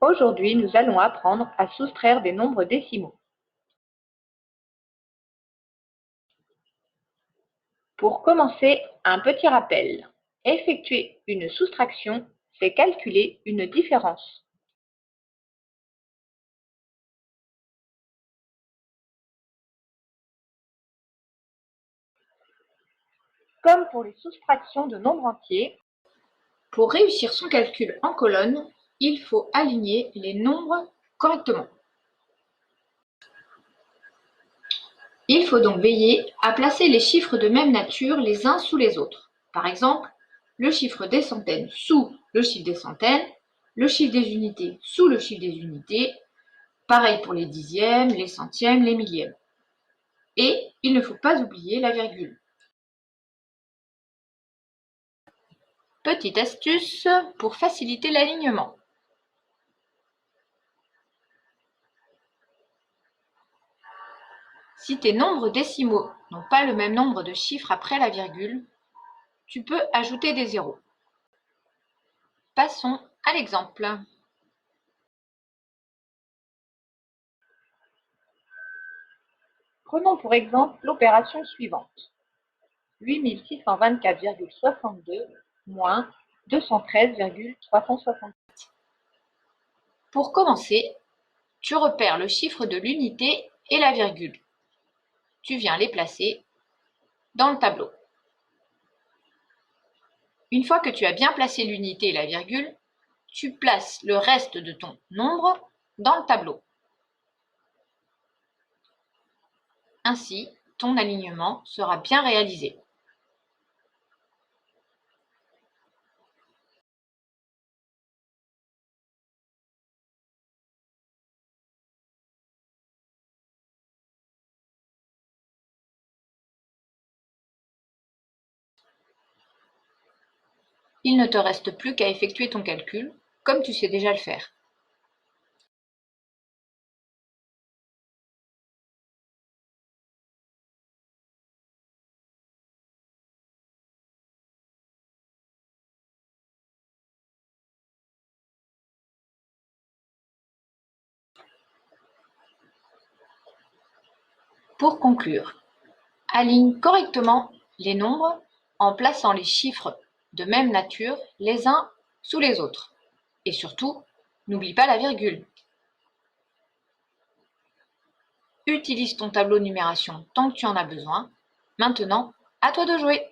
Aujourd'hui, nous allons apprendre à soustraire des nombres décimaux. Pour commencer, un petit rappel. Effectuer une soustraction, c'est calculer une différence. Comme pour les soustractions de nombres entiers, pour réussir son calcul en colonne, il faut aligner les nombres correctement. Il faut donc veiller à placer les chiffres de même nature les uns sous les autres. Par exemple, le chiffre des centaines sous le chiffre des centaines, le chiffre des unités sous le chiffre des unités, pareil pour les dixièmes, les centièmes, les millièmes. Et il ne faut pas oublier la virgule. Petite astuce pour faciliter l'alignement. Si tes nombres décimaux n'ont pas le même nombre de chiffres après la virgule, tu peux ajouter des zéros. Passons à l'exemple. Prenons pour exemple l'opération suivante. 8624,62 moins 213,367. Pour commencer, tu repères le chiffre de l'unité et la virgule. Tu viens les placer dans le tableau. Une fois que tu as bien placé l'unité et la virgule, tu places le reste de ton nombre dans le tableau. Ainsi, ton alignement sera bien réalisé. Il ne te reste plus qu'à effectuer ton calcul, comme tu sais déjà le faire. Pour conclure, aligne correctement les nombres en plaçant les chiffres de même nature les uns sous les autres. Et surtout, n'oublie pas la virgule. Utilise ton tableau de numération tant que tu en as besoin. Maintenant, à toi de jouer!